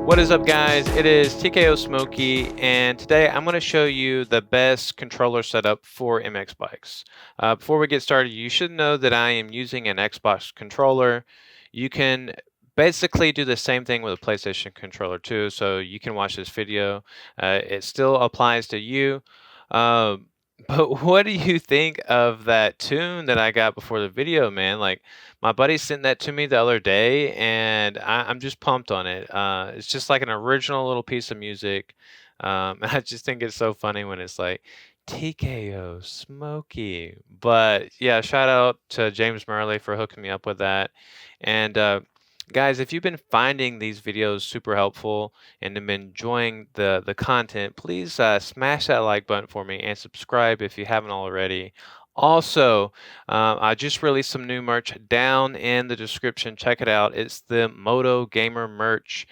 What is up, guys? It is TKO Smokey, and today I'm going to show you the best controller setup for MX bikes. Before we get started, you should know that I am using an Xbox controller. You can basically do the same thing with a PlayStation controller too, so you can watch this video. It still applies to you. Um, but what do you think of that tune that I got before the video, man? Like, my buddy sent that to me the other day, and I'm just pumped on it. It's just like an original little piece of music. And I just think it's so funny when it's like TKO Smokey. But yeah, shout out to James Murley for hooking me up with that. And guys, if you've been finding these videos super helpful and have been enjoying the content, please smash that like button for me and subscribe if you haven't already. Also, I just released some new merch down in the description. Check it out. It's the Moto Gamer merch.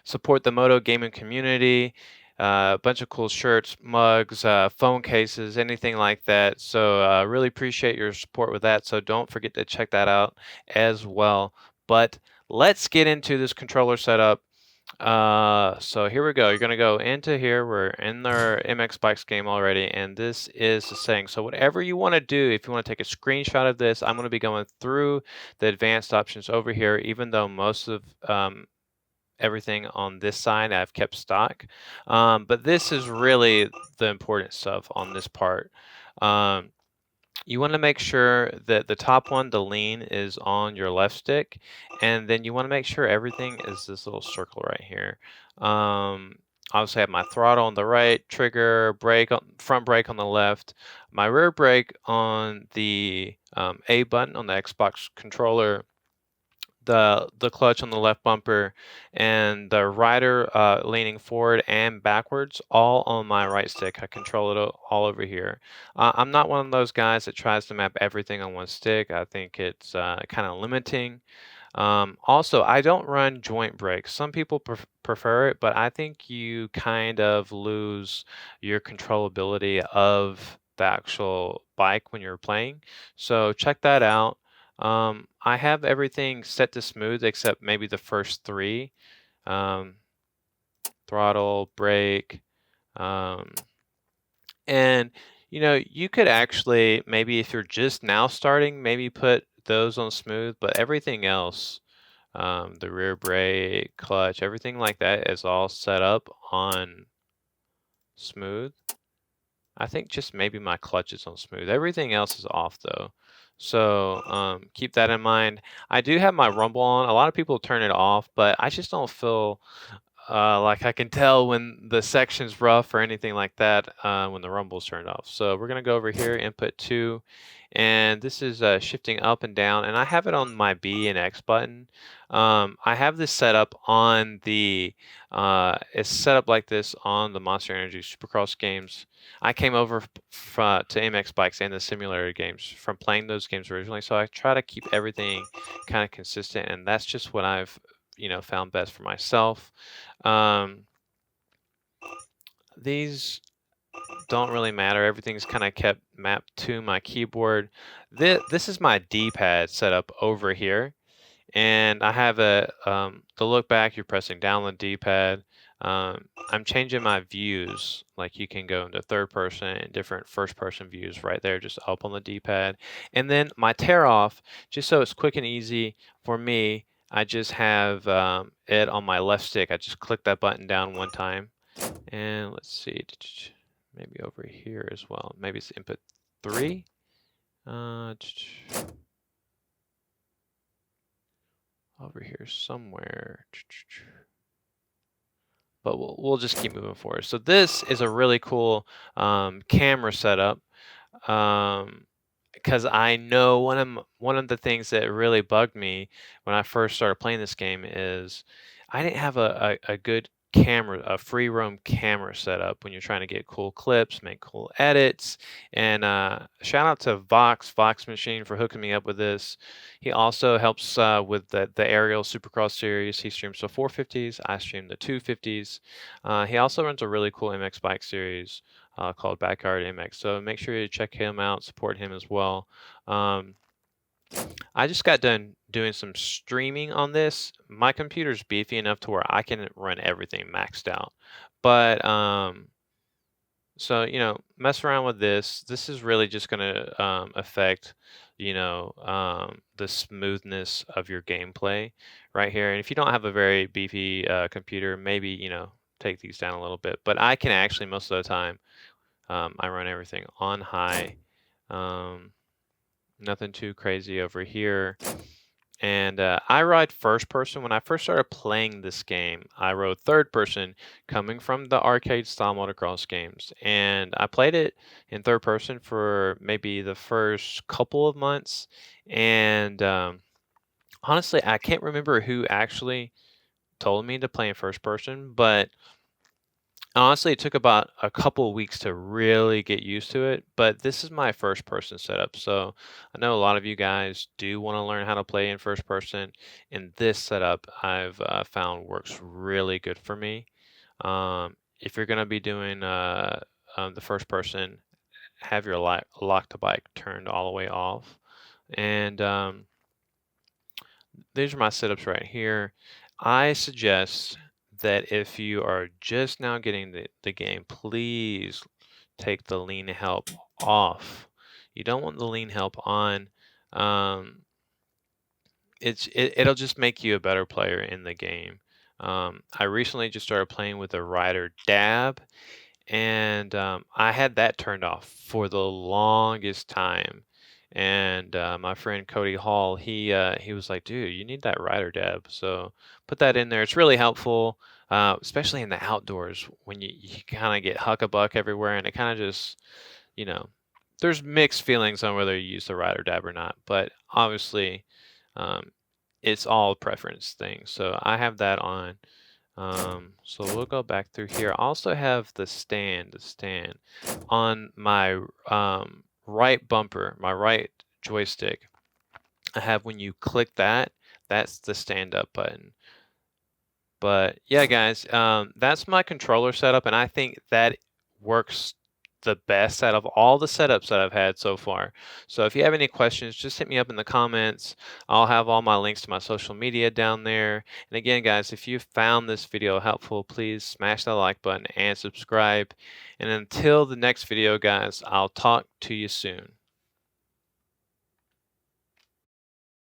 Support the Moto gaming community. A bunch of cool shirts, mugs, phone cases, anything like that. So really appreciate your support with that. So don't forget to check that out as well. But let's get into this controller setup. So here we go. You're going to go into here. We're in our MX Bikes game already, and this is the setting. So whatever you want to do, if you want to take a screenshot of this, I'm going to be going through the advanced options over here, even though most of everything on this side I've kept stock. But this is really the important stuff on this part. Um, you want to make sure that the top one, the lean, is on your left stick, and then you want to make sure everything is this little circle right here. Obviously, I have my throttle on the right, trigger, brake, front brake on the left, my rear brake on the A button on the Xbox controller, the clutch on the left bumper, and the rider leaning forward and backwards, all on my right stick. I control it all over here. I'm not one of those guys that tries to map everything on one stick. I think it's kind of limiting. Also, I don't run joint brakes. Some people prefer it, but I think you kind of lose your controllability of the actual bike when you're playing. So check that out. I have everything set to smooth except maybe the first three. Um, Throttle, brake, um, and you could actually, maybe if you're just now starting, maybe put those on smooth, but everything else, the rear brake, clutch, everything like that is all set up on smooth. I think just maybe my clutch is on smooth. Everything else is off though. So keep that in mind. I do have my rumble on. A lot of people turn it off, but I just don't feel like I can tell when the section's rough or anything like that when the rumble's turned off. So we're going to go over here, input 2, and this is shifting up and down, and I have it on my B and X button. I have this set up on it's set up like this on the Monster Energy Supercross games. I came over to MX Bikes and the simulator games from playing those games originally, so I try to keep everything kind of consistent, and that's just what I've found best for myself. These don't really matter. Everything's kind of kept mapped to my keyboard. This is my D-pad set up over here, and I have to look back, you're pressing down on the D-pad. I'm changing my views, like you can go into third person and different first person views right there, just up on the D-pad. And then my tear off, just so it's quick and easy for me, I just have it on my left stick. I just click that button down one time. And let's see, maybe over here as well. Maybe it's input 3. Over here somewhere. But we'll just keep moving forward. So this is a really cool camera setup. Because I know one of the things that really bugged me when I first started playing this game is I didn't have a good camera, a free roam camera setup when you're trying to get cool clips, make cool edits. And shout out to Vox Machine for hooking me up with this. He also helps with the Aerial Supercross series. He streams the 450s. I stream the 250s. He also runs a really cool MX bike series called Backyard MX. So make sure you check him out, support him as well. I just got done doing some streaming on this. My computer's beefy enough to where I can run everything maxed out. But so mess around with this. This is really just going to affect, the smoothness of your gameplay right here. And if you don't have a very beefy computer, maybe take these down a little bit. But I can actually most of the time I run everything on high. Um, Nothing too crazy over here. And I ride first person. When I first started playing this game, I rode third person coming from the arcade style motocross games. And I played it in third person for maybe the first couple of months. And honestly, I can't remember who actually told me to play in first person, but honestly, it took about a couple of weeks to really get used to it, but this is my first person setup. So I know a lot of you guys do want to learn how to play in first person, and this setup I've found works really good for me. If you're going to be doing the first person, have your lock to bike turned all the way off. And these are my setups right here. I suggest that if you are just now getting the game, please take the lean help off. You don't want the lean help on. Um, it'll just make you a better player in the game. I recently just started playing with a rider dab, and I had that turned off for the longest time. And my friend Cody Hall, he was like, "Dude, you need that rider dab." So put that in there. It's really helpful, especially in the outdoors when you kind of get huck-a-buck everywhere, and it kind of just, you know, there's mixed feelings on whether you use the rider dab or not. But obviously, um, it's all preference thing. So I have that on. So we'll go back through here. I also have the stand on my right bumper, my right joystick. I have when you click that, that's the stand up button. But yeah, guys, that's my controller setup, and I think that works the best out of all the setups that I've had so far. So if you have any questions, just hit me up in the comments. I'll have all my links to my social media down there. And again, guys, if you found this video helpful, please smash that like button and subscribe. And until the next video, guys, I'll talk to you soon.